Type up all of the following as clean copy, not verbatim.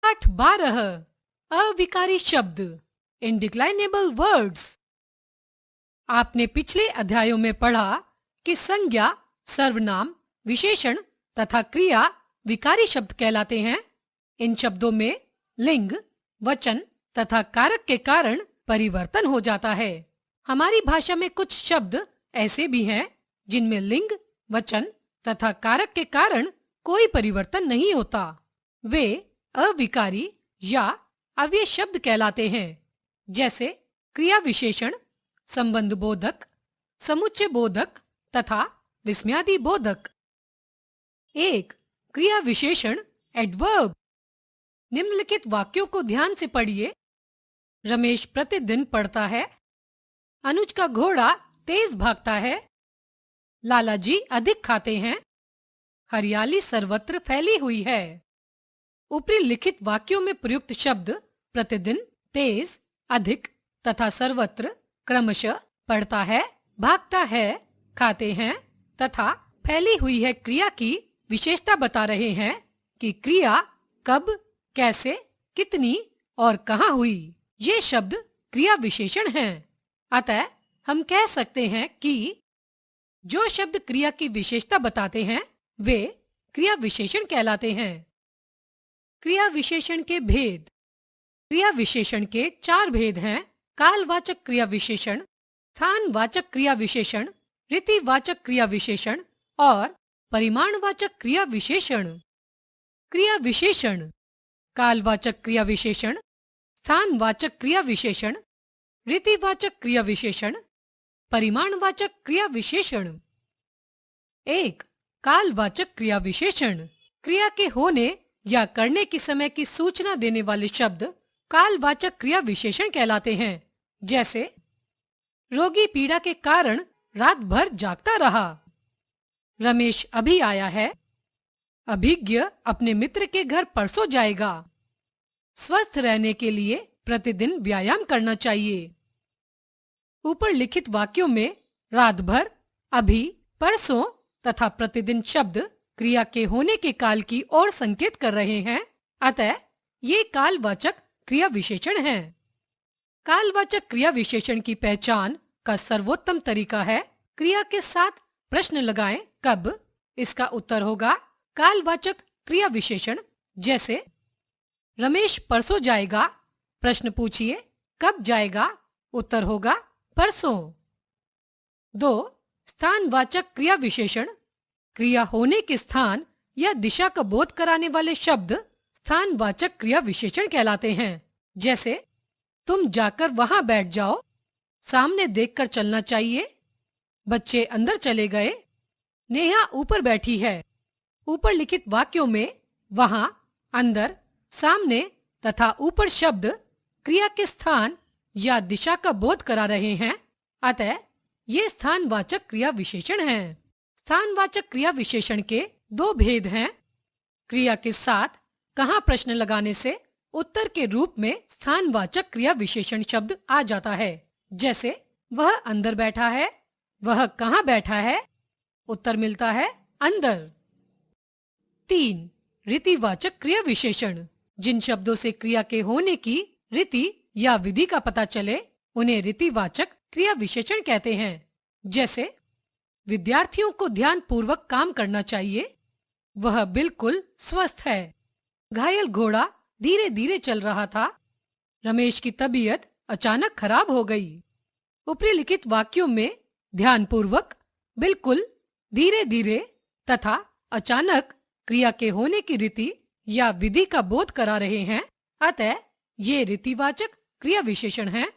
पाठ 12 अविकारी शब्द इंडिक्लाइनेबल वर्ड्स। आपने पिछले अध्यायों में पढ़ा कि संज्ञा, सर्वनाम, विशेषण तथा क्रिया विकारी शब्द कहलाते हैं। इन शब्दों में लिंग, वचन तथा कारक के कारण परिवर्तन हो जाता है। हमारी भाषा में कुछ शब्द ऐसे भी हैं जिनमें लिंग, वचन तथा कारक के कारण कोई परिवर्तन नहीं होता। वे अविकारी या अव्यय शब्द कहलाते हैं, जैसे क्रिया विशेषण, संबंध बोधक, समुच्चय बोधक तथा विस्मयादि बोधक। एक क्रिया विशेषण एडवर्ब। निम्नलिखित वाक्यों को ध्यान से पढ़िए। रमेश प्रतिदिन पढ़ता है। अनुज का घोड़ा तेज भागता है। लाला जी अधिक खाते हैं। हरियाली सर्वत्र फैली हुई है। ऊपरी लिखित वाक्यों में प्रयुक्त शब्द प्रतिदिन, तेज, अधिक तथा सर्वत्र क्रमशः पढ़ता है, भागता है, खाते हैं तथा फैली हुई है क्रिया की विशेषता बता रहे हैं कि क्रिया कब, कैसे, कितनी और कहाँ हुई। ये शब्द क्रिया विशेषण हैं। अतः हम कह सकते हैं कि जो शब्द क्रिया की विशेषता बताते हैं वे क्रिया विशेषण कहलाते हैं। क्रिया विशेषण के भेद। क्रिया विशेषण के 4 भेद हैं। कालवाचक क्रिया विशेषण, स्थानवाचक क्रिया विशेषण, रीतिवाचक क्रिया विशेषण और परिमाणवाचक क्रिया विशेषण। क्रिया विशेषण: कालवाचक क्रिया विशेषण, स्थानवाचक क्रिया विशेषण, रीतिवाचक क्रिया विशेषण, परिमाणवाचक क्रिया विशेषण। 1. कालवाचक क्रिया विशेषण। क्रिया के होने या करने की समय की सूचना देने वाले शब्द कालवाचक क्रिया विशेषण कहलाते हैं। जैसे रोगी पीड़ा के कारण रात भर जागता रहा। रमेश अभी आया है। अभिज्ञ अपने मित्र के घर परसों जाएगा। स्वस्थ रहने के लिए प्रतिदिन व्यायाम करना चाहिए। ऊपर लिखित वाक्यों में रात भर, अभी, परसों तथा प्रतिदिन शब्द क्रिया के होने के काल की ओर संकेत कर रहे हैं। अतः ये कालवाचक क्रिया विशेषण हैं। कालवाचक क्रिया विशेषण की पहचान का सर्वोत्तम तरीका है क्रिया के साथ प्रश्न लगाएं। कब? इसका उत्तर होगा कालवाचक क्रिया विशेषण। जैसे रमेश परसों जाएगा। प्रश्न पूछिए कब जाएगा? उत्तर होगा परसों। 2. स्थानवाचक क्रिया विशेषण। क्रिया होने के स्थान या दिशा का बोध कराने वाले शब्द स्थानवाचक क्रिया विशेषण कहलाते हैं। जैसे तुम जाकर वहां बैठ जाओ। सामने देखकर चलना चाहिए। बच्चे अंदर चले गए। नेहा ऊपर बैठी है। ऊपर लिखित वाक्यों में वहां, अंदर, सामने तथा ऊपर शब्द क्रिया के स्थान या दिशा का बोध करा रहे हैं। अतः ये स्थानवाचक क्रिया विशेषण हैं। स्थानवाचक क्रिया विशेषण के 2 भेद हैं। क्रिया के साथ कहाँ प्रश्न लगाने से उत्तर के रूप में स्थानवाचक क्रिया विशेषण शब्द आ जाता है। जैसे वह अंदर बैठा है। वह कहाँ बैठा है? उत्तर मिलता है अंदर। 3. रीतिवाचक क्रिया विशेषण। जिन शब्दों से क्रिया के होने की रीति या विधि का पता चले उन्हें रीतिवाचक क्रिया विशेषण कहते हैं। जैसे विद्यार्थियों को ध्यान पूर्वक काम करना चाहिए। वह बिल्कुल स्वस्थ है। घायल घोड़ा धीरे धीरे चल रहा था। रमेश की तबीयत अचानक खराब हो गई। ऊपरी लिखित वाक्यों में ध्यान पूर्वक, बिल्कुल, धीरे धीरे तथा अचानक क्रिया के होने की रीति या विधि का बोध करा रहे हैं। अतः ये रीतिवाचक क्रिया विशेषण हैं।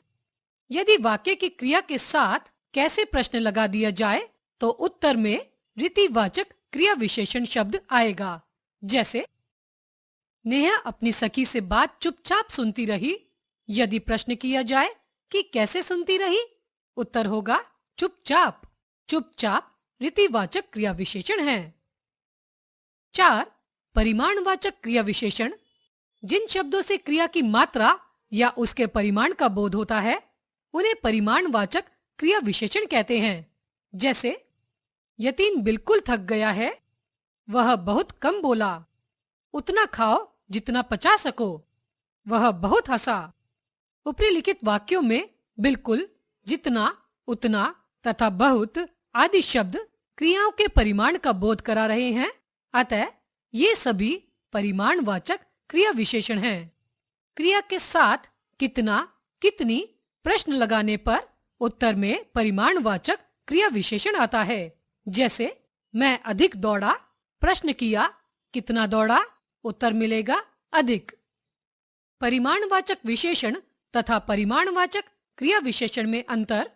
यदि वाक्य की क्रिया के साथ कैसे प्रश्न लगा दिया जाए तो उत्तर में रीतिवाचक क्रिया विशेषण शब्द आएगा। जैसे नेहा अपनी सखी से बात चुपचाप सुनती रही। यदि प्रश्न किया जाए कि कैसे सुनती रही, उत्तर होगा चुपचाप। चुपचाप रीतिवाचक क्रिया विशेषण है। 4. परिमाणवाचक क्रिया विशेषण। जिन शब्दों से क्रिया की मात्रा या उसके परिमाण का बोध होता है उन्हें परिमाणवाचक क्रिया विशेषण कहते हैं। जैसे यतीम बिल्कुल थक गया है। वह बहुत कम बोला। उतना खाओ जितना पचा सको। वह बहुत हंसा। ऊपरी लिखित वाक्यों में बिल्कुल, जितना, उतना तथा बहुत आदि शब्द क्रियाओं के परिमाण का बोध करा रहे हैं। अतः ये सभी परिमाणवाचक क्रिया विशेषण हैं। क्रिया के साथ कितना, कितनी प्रश्न लगाने पर उत्तर में परिमाणवाचक क्रिया विशेषण आता है। जैसे मैं अधिक दौड़ा, प्रश्न किया कितना दौड़ा, उत्तर मिलेगा अधिक। परिमाणवाचक विशेषण तथा परिमाणवाचक क्रिया विशेषण में अंतर।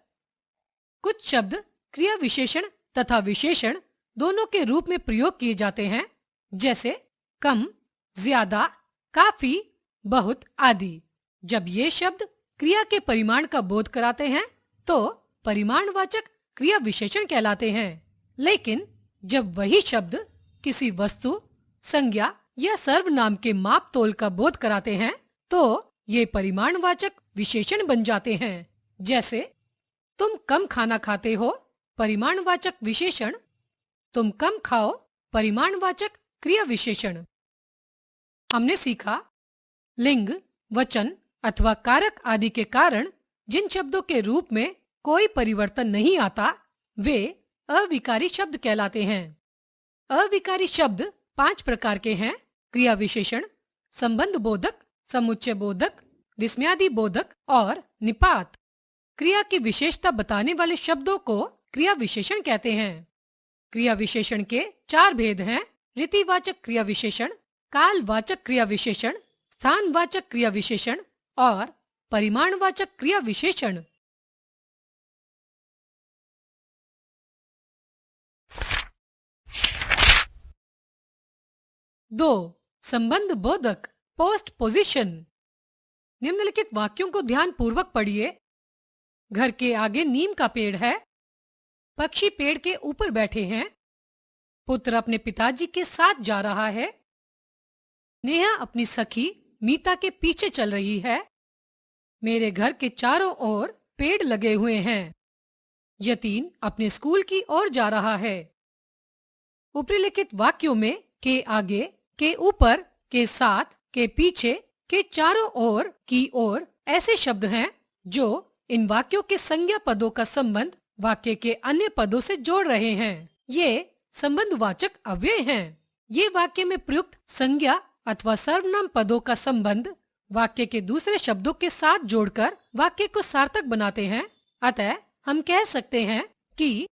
कुछ शब्द क्रिया विशेषण तथा विशेषण दोनों के रूप में प्रयोग किए जाते हैं, जैसे कम, ज्यादा, काफी, बहुत आदि। जब ये शब्द क्रिया के परिमाण का बोध कराते हैं तो परिमाणवाचक क्रिया विशेषण कहलाते हैं। लेकिन जब वही शब्द किसी वस्तु, संज्ञा या सर्वनाम के माप तोल का बोध कराते हैं तो ये परिमाणवाचक विशेषण बन जाते हैं। जैसे तुम कम खाना खाते हो, परिमाणवाचक विशेषण। तुम कम खाओ, परिमाणवाचक क्रिया विशेषण। हमने सीखा लिंग, वचन अथवा कारक आदि के कारण जिन शब्दों के रूप में कोई परिवर्तन नहीं आता वे अविकारी शब्द कहलाते हैं। अविकारी शब्द 5 प्रकार के हैं: क्रिया विशेषण, संबंध बोधक, समुच्चय बोधक, विस्मयादि बोधक और निपात। क्रिया की विशेषता बताने वाले शब्दों को क्रिया विशेषण कहते हैं। क्रिया विशेषण के 4 भेद हैं: रीतिवाचक क्रिया विशेषण, कालवाचक क्रिया विशेषण, स्थानवाचक क्रिया विशेषण और परिमाणवाचक क्रिया विशेषण। 2. संबंध बोधक, पोस्ट पोजिशन। निम्नलिखित वाक्यों को ध्यान पूर्वक पढ़िए। घर के आगे नीम का पेड़ है। पक्षी पेड़ के ऊपर बैठे हैं। पुत्र अपने पिताजी के साथ जा रहा है। नेहा अपनी सखी मीता के पीछे चल रही है। मेरे घर के चारों ओर पेड़ लगे हुए हैं। यतीन अपने स्कूल की ओर जा रहा है। ऊपरी लिखित वाक्यों में के आगे, के ऊपर, के साथ, के पीछे, के चारों ओर, की ओर ऐसे शब्द हैं जो इन वाक्यों के संज्ञा पदों का संबंध वाक्य के अन्य पदों से जोड़ रहे हैं। ये संबंधवाचक अव्यय हैं। ये वाक्य में प्रयुक्त संज्ञा अथवा सर्वनाम पदों का संबंध वाक्य के दूसरे शब्दों के साथ जोड़कर वाक्य को सार्थक बनाते हैं। अतः हम कह सकते हैं कि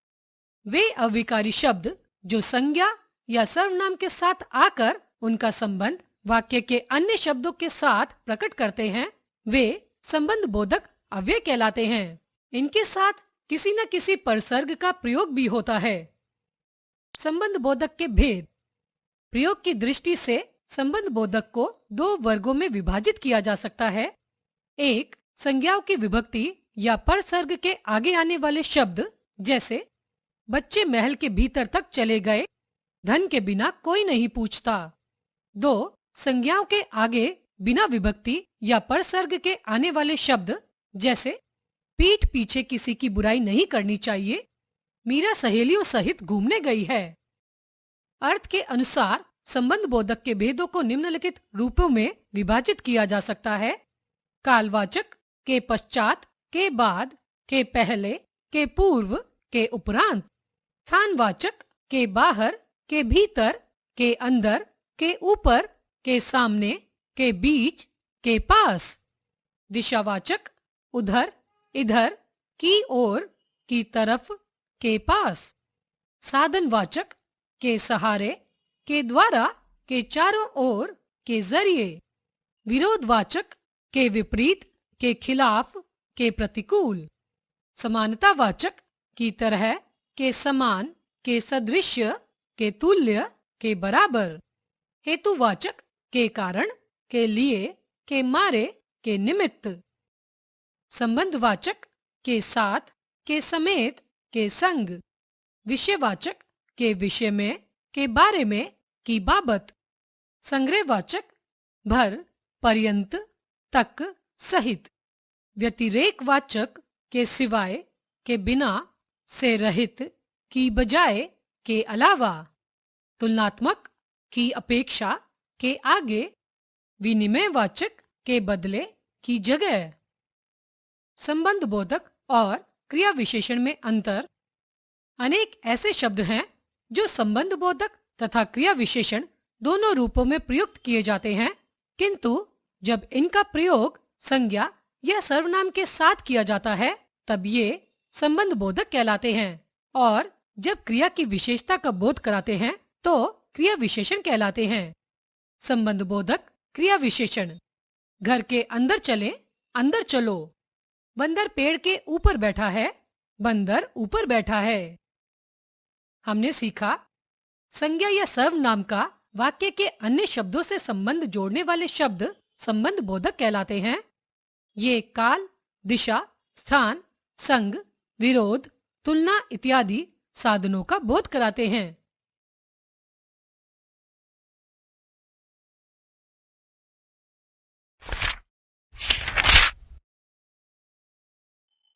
वे अविकारी शब्द जो संज्ञा या सर्वनाम के साथ आकर उनका संबंध वाक्य के अन्य शब्दों के साथ प्रकट करते हैं, वे संबंध बोधक अव्यय कहलाते हैं। इनके साथ किसी न किसी परसर्ग का प्रयोग भी होता है। संबंध बोधक के भेद। प्रयोग की दृष्टि से संबंध बोधक को 2 वर्गों में विभाजित किया जा सकता है। एक, संज्ञाओं की विभक्ति या परसर्ग के आगे आने वाले शब्द, जैसे बच्चे महल के भीतर तक चले गए, धन के बिना कोई नहीं पूछता। 2, संज्ञाओं के आगे बिना विभक्ति या परसर्ग के आने वाले शब्द, जैसे पीठ पीछे किसी की बुराई नहीं करनी चाहिए, मीरा सहेलियों सहित घूमने गई है। अर्थ के अनुसार संबंध बोधक के भेदों को निम्नलिखित रूपों में विभाजित किया जा सकता है: कालवाचक, के पश्चात, के बाद, के पहले, के पूर्व, के उपरांत। स्थानवाचक, के बाहर, के भीतर, के अंदर, के ऊपर, के सामने, के बीच, के पास। दिशावाचक, उधर, इधर, की ओर, की तरफ, के पास। साधनवाचक, के सहारे, के द्वारा, के चारों ओर, के जरिए। विरोधवाचक, के विपरीत, के खिलाफ, के प्रतिकूल। समानतावाचक, की तरह, के समान, के सदृश्य, के तुल्य, के बराबर। हेतुवाचक, के कारण, के लिए, के मारे, के निमित्त। संबंधवाचक, के साथ, के समेत, के संग। विषयवाचक, के विषय में, के बारे में, की बाबत। संग्रहवाचक, भर, पर्यंत, तक, सहित। व्यतिरेकवाचक, के सिवाय, के बिना, से रहित, की बजाय, के अलावा। तुलनात्मक, की अपेक्षा, के आगे, विनिमयवाचक के बदले की जगह। संबंध बोधक और क्रिया विशेषण में अंतर। अनेक ऐसे शब्द हैं जो संबंध बोधक तथा क्रिया विशेषण दोनों रूपों में प्रयुक्त किए जाते हैं, किंतु जब इनका प्रयोग संज्ञा या सर्वनाम के साथ किया जाता है तब ये संबंध बोधक कहलाते हैं, और जब क्रिया की विशेषता का बोध कराते हैं तो क्रिया विशेषण कहलाते हैं। संबंध बोधक क्रिया विशेषण। घर के अंदर चलें, अंदर चलो। बंदर पेड़ के ऊपर बैठा है, बंदर ऊपर बैठा है। हमने सीखा संज्ञा या सर्वनाम का वाक्य के अन्य शब्दों से संबंध जोड़ने वाले शब्द संबंध बोधक कहलाते हैं। ये काल, दिशा, स्थान, संग, विरोध, तुलना इत्यादि साधनों का बोध कराते हैं।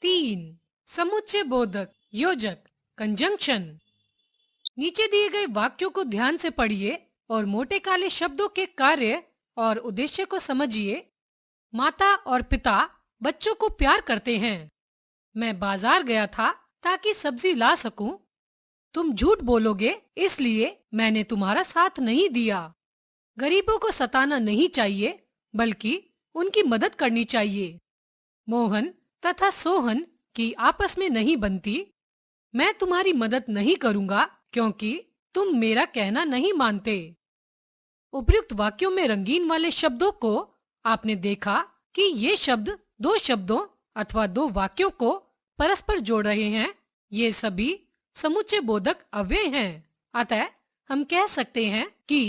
3. समुच्चय बोधक योजक कंजंक्शन। नीचे दिए गए वाक्यों को ध्यान से पढ़िए और मोटे काले शब्दों के कार्य और उद्देश्य को समझिए। माता और पिता बच्चों को प्यार करते हैं। मैं बाजार गया था ताकि सब्जी ला सकूं। तुम झूठ बोलोगे इसलिए मैंने तुम्हारा साथ नहीं दिया। गरीबों को सताना नहीं चाहिए बल्कि उनकी मदद करनी चाहिए। मोहन तथा सोहन की आपस में नहीं बनती। मैं तुम्हारी मदद नहीं करूंगा क्योंकि तुम मेरा कहना नहीं मानते। उपर्युक्त वाक्यों में रंगीन वाले शब्दों को आपने देखा कि ये शब्द दो शब्दों अथवा दो वाक्यों को परस्पर जोड़ रहे हैं। ये सभी समुच्चय बोधक अव्यय हैं। अतः हम कह सकते हैं कि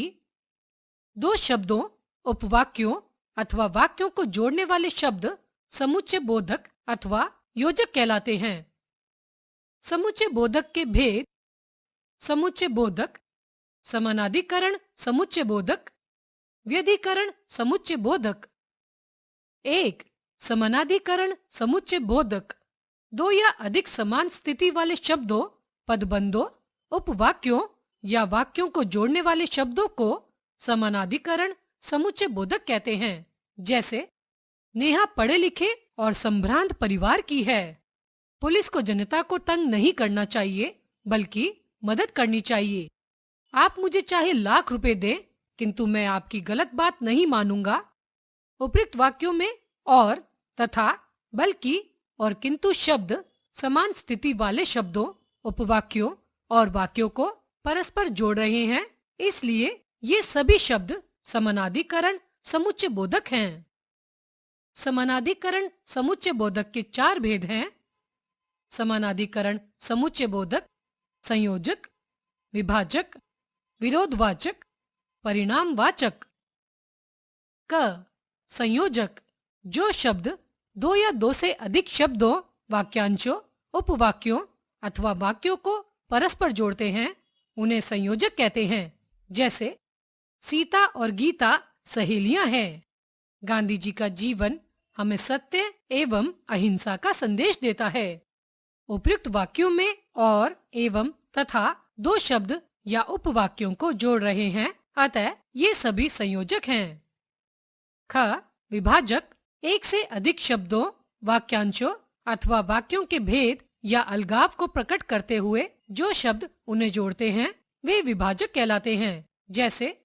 दो शब्दों, उपवाक्यों अथवा वाक्यों को जोड़ने वाले शब्द समुच्चय बोधक अथवा योजक कहलाते हैं। समुच्चय बोधक के भेद। समुच्चय बोधक, समानाधिकरण समुच्चय बोधक, व्यधिकरण समुच्चय बोधक। 1. समानाधिकरण समुच्चय बोधक दो या अधिक समान स्थिति वाले शब्दों, पदबंधों, उपवाक्यों या वाक्यों को जोड़ने वाले शब्दों को समानाधिकरण समुच्चय बोधक कहते हैं। जैसे नेहा पढ़े लिखे और संभ्रांत परिवार की है। पुलिस को जनता को तंग नहीं करना चाहिए बल्कि मदद करनी चाहिए। आप मुझे चाहे लाख रुपए दें किंतु मैं आपकी गलत बात नहीं मानूंगा। उपयुक्त वाक्यों में और, तथा, बल्कि और किंतु शब्द समान स्थिति वाले शब्दों, उपवाक्यों और वाक्यों को परस्पर जोड़ रहे हैं, इसलिए ये सभी शब्द समानाधिकरण समुच्चय बोधक हैं। समानाधिकरण समुच्चय बोधक के 4 भेद हैं। समानाधिकरण समुच्चय बोधक संयोजक, विभाजक, विरोधवाचक, परिणामवाचक। क. संयोजक जो शब्द दो या दो से अधिक शब्दों, वाक्यांशों, उपवाक्यों अथवा वाक्यों को परस्पर जोड़ते हैं उन्हें संयोजक कहते हैं। जैसे सीता और गीता सहेलियां हैं। गांधी जी का जीवन हमें सत्य एवं अहिंसा का संदेश देता है। उपयुक्त वाक्यों में और, एवं तथा दो शब्द या उपवाक्यों को जोड़ रहे हैं, अतः ये सभी संयोजक हैं। ख. विभाजक एक से अधिक शब्दों, वाक्यांशों अथवा वाक्यों के भेद या अलगाव को प्रकट करते हुए जो शब्द उन्हें जोड़ते हैं वे विभाजक कहलाते हैं। जैसे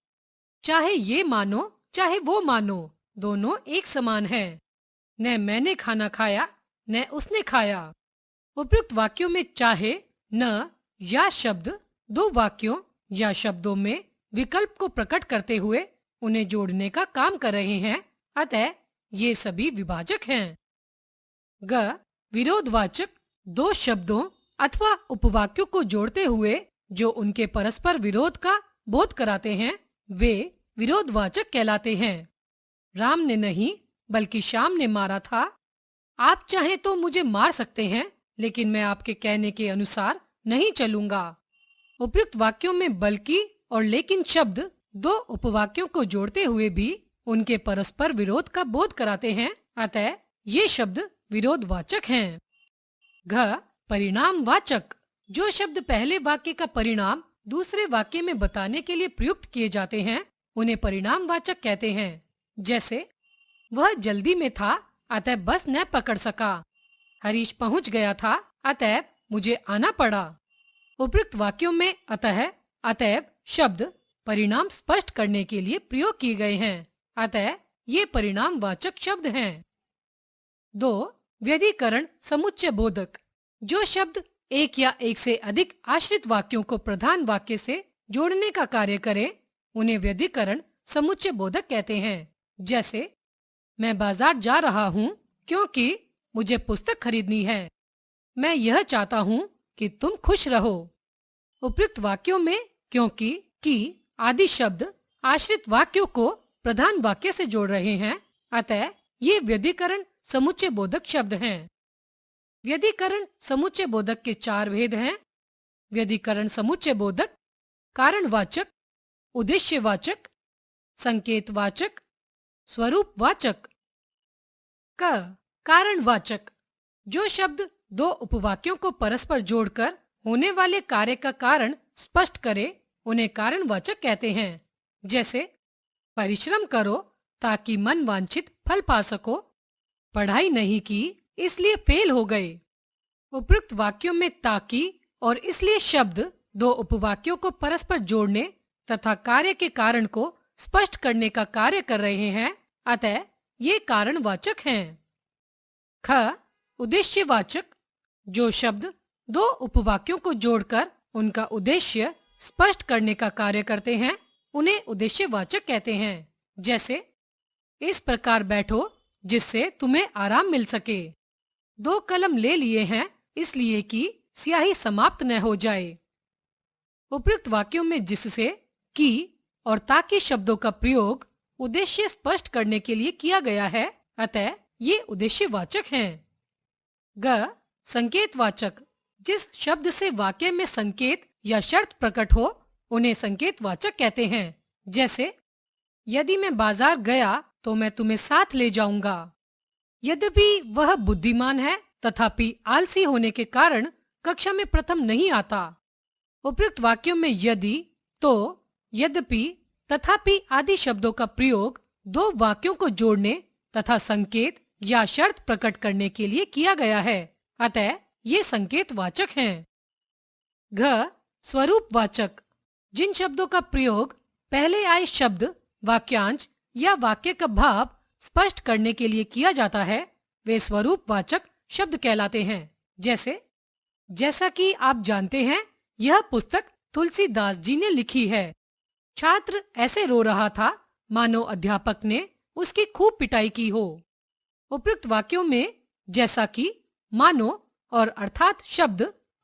चाहे ये मानो चाहे वो मानो, दोनों एक समान है। न मैंने खाना खाया न उसने खाया। उपयुक्त वाक्यों में चाहे, न या शब्द दो वाक्यों या शब्दों में विकल्प को प्रकट करते हुए उन्हें जोड़ने का काम कर रहे हैं, अतः ये सभी विभाजक हैं। ग. विरोधवाचक दो शब्दों अथवा उपवाक्यों को जोड़ते हुए जो उनके परस्पर विरोध का बोध कराते हैं वे विरोधवाचक कहलाते हैं। राम ने नहीं बल्कि श्याम ने मारा था। आप चाहें तो मुझे मार सकते हैं लेकिन मैं आपके कहने के अनुसार नहीं चलूंगा। उपयुक्त वाक्यों में बल्कि और लेकिन शब्द दो उपवाक्यों को जोड़ते हुए भी उनके परस्पर विरोध का बोध कराते हैं, अतः ये शब्द विरोधवाचक हैं। घ. परिणामवाचक जो शब्द पहले वाक्य का परिणाम दूसरे वाक्य में बताने के लिए प्रयुक्त किए जाते हैं उन्हें परिणामवाचक कहते हैं। जैसे वह जल्दी में था अतः बस न पकड़ सका। हरीश पहुंच गया था अतः मुझे आना पड़ा। उपयुक्त वाक्यों में अतः, अतएव शब्द परिणाम स्पष्ट करने के लिए प्रयोग किए गए हैं, अतः ये परिणामवाचक शब्द हैं। 2. व्यधिकरण समुच्चय बोधक। जो शब्द एक या एक से अधिक आश्रित वाक्यों को प्रधान वाक्य से जोड़ने का कार्य करें, उन्हें व्यधिकरण समुच्चय बोधक कहते हैं। जैसे मैं बाजार जा रहा हूँ क्योंकि मुझे पुस्तक खरीदनी है। मैं यह चाहता हूँ कि तुम खुश रहो। उपयुक्त वाक्यों में क्योंकि, कि आदि शब्द आश्रित वाक्यों को प्रधान वाक्य से जोड़ रहे हैं, अतः ये व्यधिकरण समुच्चय बोधक शब्द हैं। व्यधिकरण समुच्चय बोधक के 4 भेद हैं। व्यधिकरण समुच्चय बोधक कारणवाचक, उद्देश्यवाचक, संकेतवाचक, स्वरूपवाचक। क. कारणवाचक। जो शब्द 2 उपवाक्यों को परस्पर जोड़कर होने वाले कार्य का कारण स्पष्ट करे, उन्हें कारणवाचक कहते हैं। जैसे परिश्रम करो ताकि मन वांछित फल पा सको, पढ़ाई नहीं की इसलिए फेल हो गए। उपयुक्त वाक्यों में ताकि और इसलिए शब्द 2 उपवाक्यों को परस्पर जोड़ने तथा कार्य के कारण को स्पष्ट करने का कार्य कर रहे हैं, अतः ये कारणवाचक हैं। ख. उद्देश्यवाचक। जो शब्द 2 उपवाक्यों को जोड़कर उनका उद्देश्य स्पष्ट करने का कार्य करते हैं, उन्हें उद्देश्यवाचक कहते हैं। जैसे इस प्रकार बैठो जिससे तुम्हें आराम मिल सके। 2 कलम ले लिए हैं इसलिए कि स्याही समाप्त न हो जाए। उपयुक्त वाक्यों में जिससे, कि और ताकि शब्दों का प्रयोग उद्देश्य स्पष्ट करने के लिए किया गया है, अतः ये उद्देश्यवाचक हैं। ग. संकेतवाचक। जिस शब्द से वाक्य में संकेत या शर्त प्रकट हो, उन्हें संकेतवाचक कहते हैं। जैसे यदि मैं बाजार गया तो मैं तुम्हें साथ ले जाऊंगा। यद्यपि वह बुद्धिमान है तथापि आलसी होने के कारण कक्षा में प्रथम नहीं आता। उपयुक्त वाक्यों में यदि, तो, यद्यपि, तथापि आदि शब्दों का प्रयोग 2 वाक्यों को जोड़ने तथा संकेत या शर्त प्रकट करने के लिए किया गया है, अतः ये संकेतवाचक हैं। घ. स्वरूपवाचक। जिन शब्दों का प्रयोग पहले आए शब्द, वाक्यांश या वाक्य का भाव स्पष्ट करने के लिए किया जाता है, वे स्वरूपवाचक शब्द कहलाते हैं। जैसे जैसा कि आप जानते हैं, यह पुस्तक तुलसीदास जी ने लिखी है। छात्र ऐसे रो रहा था मानो अध्यापक ने उसकी खूब पिटाई की हो। उपयुक्त वाक्यों में जैसा कि, मानो और अर्थात शब्द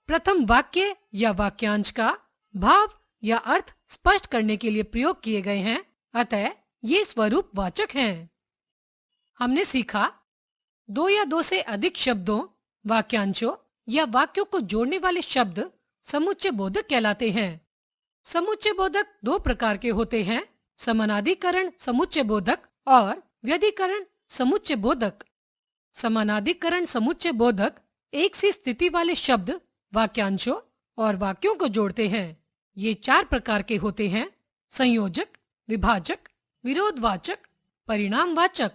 प्रथम वाक्य या वाक्यांश का भाव या अर्थ स्पष्ट करने के लिए प्रयोग किए गए हैं, अतः ये स्वरूपवाचक हैं। हमने सीखा 2 या 2 से अधिक शब्दों, वाक्यांशों या वाक्यों को जोड़ने वाले शब्द समुच्चय बोधक कहलाते हैं। समुच्चय बोधक 2 प्रकार के होते हैं, समानाधिकरण समुच्चय बोधक और व्यधिकरण समुच्चय बोधक। समानाधिकरण समुच्चय बोधक एक सी स्थिति वाले शब्द, वाक्यांशों और वाक्यों को जोड़ते हैं। ये 4 प्रकार के होते हैं: संयोजक, विभाजक, विरोधवाचक, परिणामवाचक।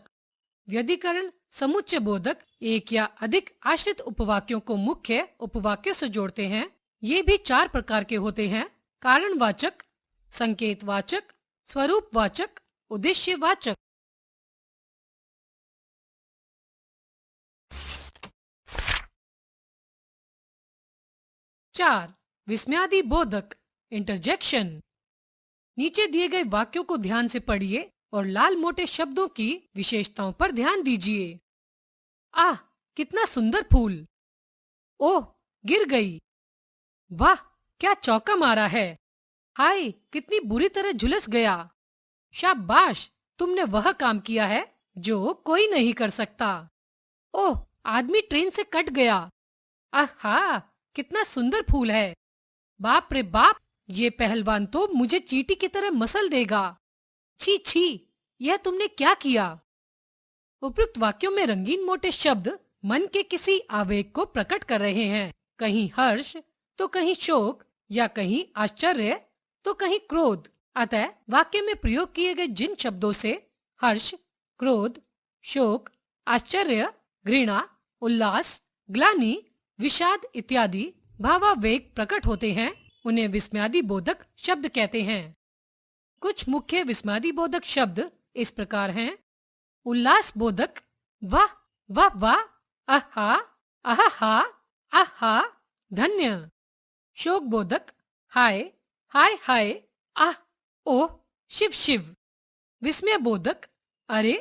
व्यधिकरण समुच्चय बोधक एक या अधिक आश्रित उपवाक्यों को मुख्य उपवाक्यों से जोड़ते हैं। ये भी 4 प्रकार के होते हैं: कारणवाचक, संकेतवाचक, स्वरूपवाचक, उद्देश्यवाचक। चार, विस्मयादि बोधक, इंटरजेक्शन। नीचे दिए गए वाक्यों को ध्यान से पढ़िए और लाल मोटे शब्दों की विशेषताओं पर ध्यान दीजिए। आह, कितना सुंदर फूल! ओह, गिर गई! वाह, क्या चौका मारा है! हाय, कितनी बुरी तरह झुलस गया! शाबाश, तुमने वह काम किया है जो कोई नहीं कर सकता। ओह, आदमी ट्रेन से कट गया। आहा, कितना सुंदर फूल है! बाप रे बाप, ये पहलवान तो मुझे चींटी की तरह मसल देगा। छी छी, यह तुमने क्या किया? उपयुक्त वाक्यों में रंगीन मोटे शब्द मन के किसी आवेग को प्रकट कर रहे हैं। कहीं हर्ष तो कहीं शोक, या कहीं आश्चर्य तो कहीं क्रोध। अतः वाक्य में प्रयोग किए गए जिन शब्दों से हर्ष, क्रोध, शोक, आश्चर्य, घृणा, उल्लास, ग्लानि, विषाद इत्यादि भावावेग प्रकट होते हैं, उन्हें विस्मयादि बोधक शब्द कहते हैं। कुछ मुख्य विस्मयादि बोधक शब्द इस प्रकार हैं। उल्लास बोधक वाह वाह वाह, आहा आहा आहा, धन्य। शोक बोधक हाय हाय हाय, आह ओह, शिव शिव। विस्मय बोधक अरे,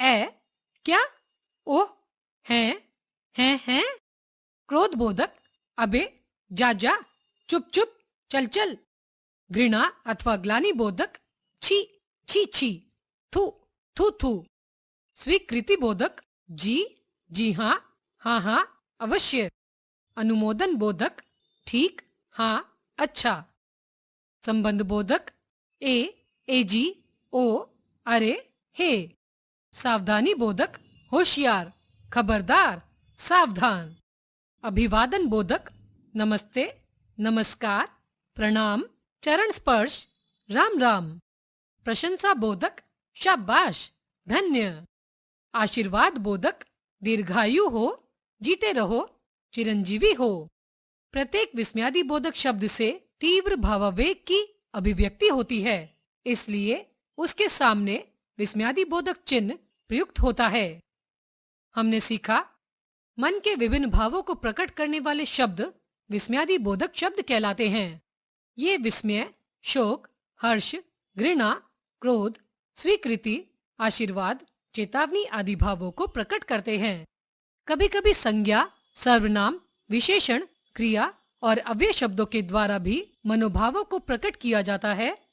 ए, क्या, ओह, हैं। क्रोध बोधक अबे, जा जा, चुप चुप, चल चल। घृणा अथवा ग्लानि बोधक छी छी छी, थू थू थू। स्वीकृति बोधक जी हाँ अवश्य। अनुमोदन बोधक ठीक, हाँ, अच्छा। संबंध बोधक ए जी, ओ, अरे, हे। सावधानी बोधक होशियार, खबरदार, सावधान। अभिवादन बोधक नमस्ते, नमस्कार, प्रणाम, चरण स्पर्श, राम राम। प्रशंसा बोधक शाबाश, धन्य। आशीर्वाद बोधक दीर्घायु हो, जीते रहो, चिरंजीवी हो। प्रत्येक विस्मयादि बोधक शब्द से तीव्र भावावेग की अभिव्यक्ति होती है, इसलिए उसके सामने विस्मयादि बोधक चिन्ह प्रयुक्त होता है। हमने सीखा, मन के विभिन्न भावों को प्रकट करने वाले शब्द विस्मयादि बोधक शब्द कहलाते हैं। ये विस्मय, शोक, हर्ष, घृणा, क्रोध, स्वीकृति, आशीर्वाद, चेतावनी आदि भावों को प्रकट करते हैं। कभी कभी संज्ञा, सर्वनाम, विशेषण, क्रिया और अव्यय शब्दों के द्वारा भी मनोभावों को प्रकट किया जाता है,